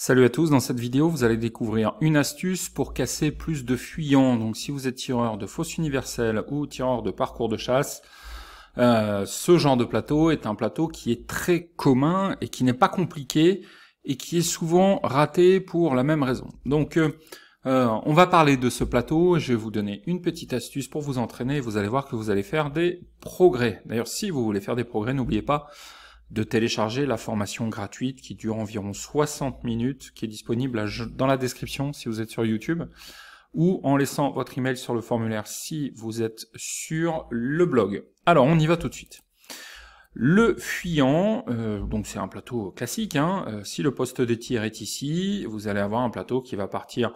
Salut à tous, dans cette vidéo vous allez découvrir une astuce pour casser plus de fuyants. Donc si vous êtes tireur de fosse universelle ou tireur de parcours de chasse, ce genre de plateau est un plateau qui est très commun et qui n'est pas compliqué et qui est souvent raté pour la même raison. Donc on va parler de ce plateau et je vais vous donner une petite astuce pour vous entraîner et vous allez voir que vous allez faire des progrès. D'ailleurs si vous voulez faire des progrès, n'oubliez pas de télécharger la formation gratuite qui dure environ 60 minutes, qui est disponible dans la description si vous êtes sur YouTube, ou en laissant votre email sur le formulaire si vous êtes sur le blog. Alors on y va tout de suite. Le fuyant, donc c'est un plateau classique, si le poste de tir est ici, vous allez avoir un plateau qui va partir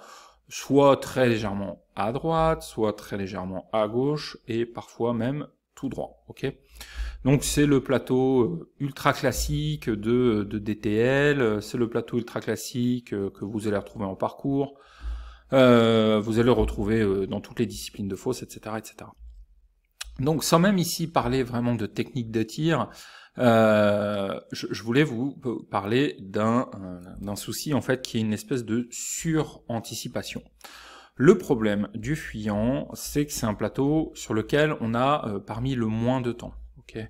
soit très légèrement à droite, soit très légèrement à gauche, et parfois même tout droit, ok? Donc c'est le plateau ultra classique de DTL, c'est le plateau ultra classique que vous allez retrouver en parcours, vous allez le retrouver dans toutes les disciplines de fosse, etc., etc. Donc sans même ici parler vraiment de technique de tir, je voulais vous parler d'un souci en fait qui est une espèce de suranticipation. Le problème du fuyant, c'est que c'est un plateau sur lequel on a parmi le moins de temps. Okay.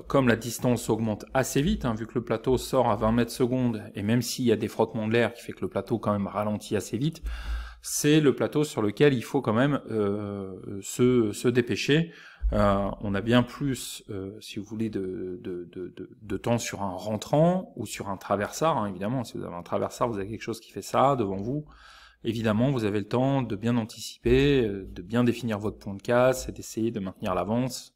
Comme la distance augmente assez vite, vu que le plateau sort à 20 mètres secondes, et même s'il y a des frottements de l'air qui fait que le plateau quand même ralentit assez vite, c'est le plateau sur lequel il faut quand même se dépêcher. On a bien plus, si vous voulez, de temps sur un rentrant ou sur un traversard, évidemment. Si vous avez un traversard, vous avez quelque chose qui fait ça devant vous. Évidemment, vous avez le temps de bien anticiper, de bien définir votre point de casse et d'essayer de maintenir l'avance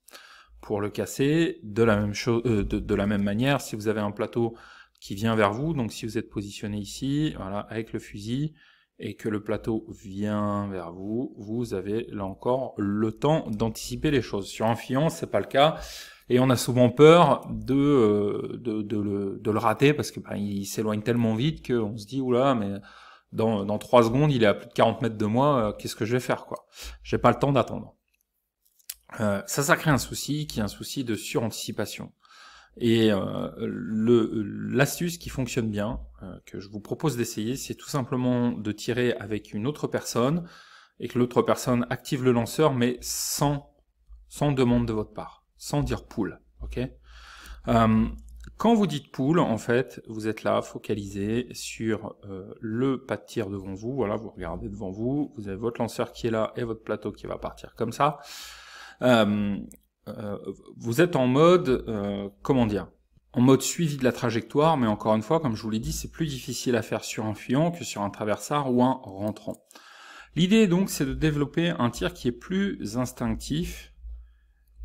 pour le casser. De la même chose, de la même manière, si vous avez un plateau qui vient vers vous, donc si vous êtes positionné ici, voilà, avec le fusil, et que le plateau vient vers vous, vous avez là encore le temps d'anticiper les choses. Sur un fuyant, c'est pas le cas, et on a souvent peur de le rater parce que il s'éloigne tellement vite qu'on se dit oula, mais dans 3 secondes, il est à plus de 40 mètres de moi, qu'est-ce que je vais faire, quoi? J'ai pas le temps d'attendre. Ça crée un souci qui est un souci de suranticipation. Et l'astuce qui fonctionne bien, que je vous propose d'essayer, c'est tout simplement de tirer avec une autre personne, et que l'autre personne active le lanceur, mais sans demande de votre part, sans dire pull, ok? Quand vous dites pull, en fait, vous êtes là, focalisé sur le pas de tir devant vous, voilà, vous regardez devant vous, vous avez votre lanceur qui est là et votre plateau qui va partir comme ça. Vous êtes en mode, comment dire, en mode suivi de la trajectoire, mais encore une fois, comme je vous l'ai dit, c'est plus difficile à faire sur un fuyant que sur un traversard ou un rentrant. L'idée donc, c'est de développer un tir qui est plus instinctif,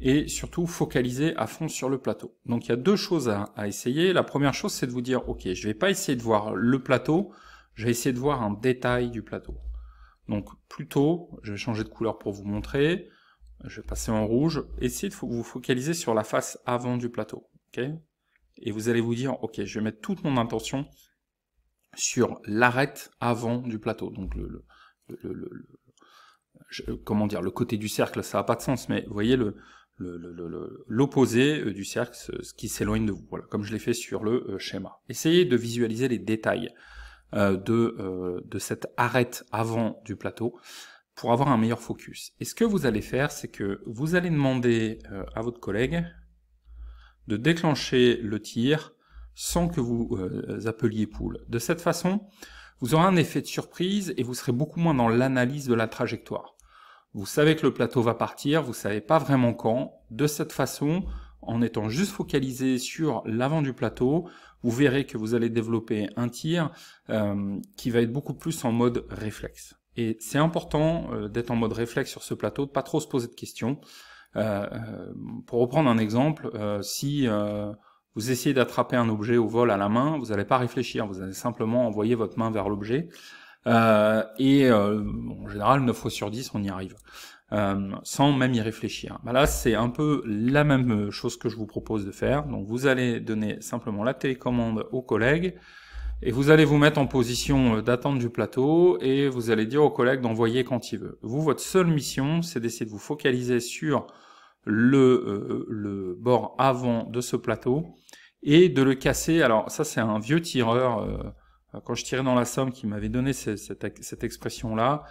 et surtout focaliser à fond sur le plateau. Donc il y a deux choses à essayer. La première chose, c'est de vous dire, ok, je vais pas essayer de voir le plateau, je vais essayer de voir un détail du plateau. Donc plutôt, je vais changer de couleur pour vous montrer, je vais passer en rouge, essayez de vous focaliser sur la face avant du plateau, ok? Et vous allez vous dire, ok, je vais mettre toute mon intention sur l'arête avant du plateau, donc comment dire, le côté du cercle, ça n'a pas de sens, mais vous voyez l'opposé du cercle, ce qui s'éloigne de vous, voilà, comme je l'ai fait sur le schéma. Essayez de visualiser les détails de cette arête avant du plateau pour avoir un meilleur focus. Et ce que vous allez faire, c'est que vous allez demander à votre collègue de déclencher le tir sans que vous appeliez pull. De cette façon, vous aurez un effet de surprise et vous serez beaucoup moins dans l'analyse de la trajectoire. Vous savez que le plateau va partir, vous savez pas vraiment quand. De cette façon, en étant juste focalisé sur l'avant du plateau, vous verrez que vous allez développer un tir qui va être beaucoup plus en mode réflexe. Et c'est important d'être en mode réflexe sur ce plateau, de pas trop se poser de questions. Pour reprendre un exemple, si vous essayez d'attraper un objet au vol à la main, vous n'allez pas réfléchir, vous allez simplement envoyer votre main vers l'objet. En général, 9 fois sur 10, on y arrive, sans même y réfléchir. Là, c'est un peu la même chose que je vous propose de faire. Donc, vous allez donner simplement la télécommande au collègue, et vous allez vous mettre en position d'attente du plateau, et vous allez dire au collègue d'envoyer quand il veut. Vous, votre seule mission, c'est d'essayer de vous focaliser sur le bord avant de ce plateau, et de le casser. Alors ça, c'est un vieux tireur quand je tirais dans la Somme, qui m'avait donné cette expression-là,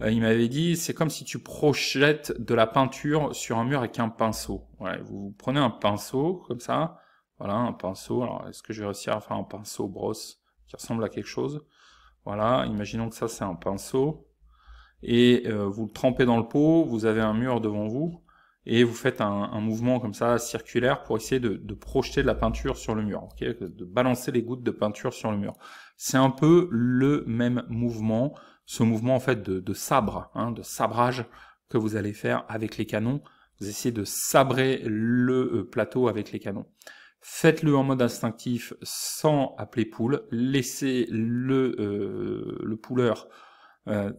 il m'avait dit, c'est comme si tu projettes de la peinture sur un mur avec un pinceau. Ouais, vous prenez un pinceau, comme ça, voilà, un pinceau. Alors, est-ce que je vais réussir à faire un pinceau brosse qui ressemble à quelque chose? Voilà, imaginons que ça, c'est un pinceau. Et vous le trempez dans le pot, vous avez un mur devant vous, et vous faites un mouvement comme ça, circulaire, pour essayer de projeter de la peinture sur le mur, okay, de balancer les gouttes de peinture sur le mur. C'est un peu le même mouvement, ce mouvement en fait de sabre, hein, de sabrage que vous allez faire avec les canons. Vous essayez de sabrer le plateau avec les canons. Faites-le en mode instinctif, sans appeler poule. Laissez le pouleur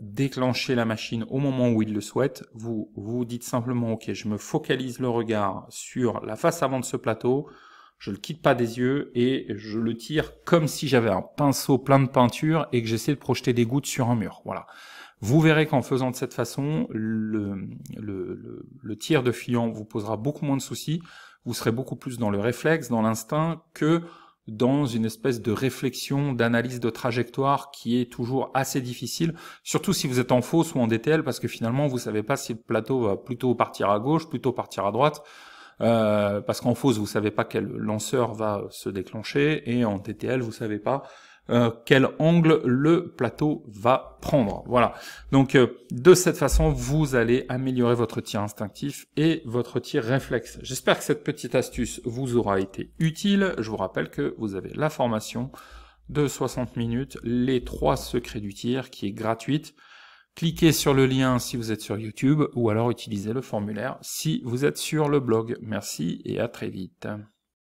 déclencher la machine au moment où il le souhaite. Vous dites simplement, ok, je me focalise le regard sur la face avant de ce plateau, je le quitte pas des yeux et je le tire comme si j'avais un pinceau plein de peinture et que j'essaie de projeter des gouttes sur un mur. Voilà. Vous verrez qu'en faisant de cette façon, le tir de fuyant vous posera beaucoup moins de soucis. Vous serez beaucoup plus dans le réflexe, dans l'instinct, que dans une espèce de réflexion, d'analyse de trajectoire qui est toujours assez difficile, surtout si vous êtes en fausse ou en DTL, parce que finalement vous savez pas si le plateau va plutôt partir à gauche, plutôt partir à droite, parce qu'en fausse vous savez pas quel lanceur va se déclencher, et en DTL vous savez pas quel angle le plateau va prendre. Voilà. Donc de cette façon, vous allez améliorer votre tir instinctif et votre tir réflexe. J'espère que cette petite astuce vous aura été utile. Je vous rappelle que vous avez la formation de 60 minutes, les 3 secrets du tir, qui est gratuite. Cliquez sur le lien si vous êtes sur YouTube, ou alors utilisez le formulaire si vous êtes sur le blog. Merci et à très vite.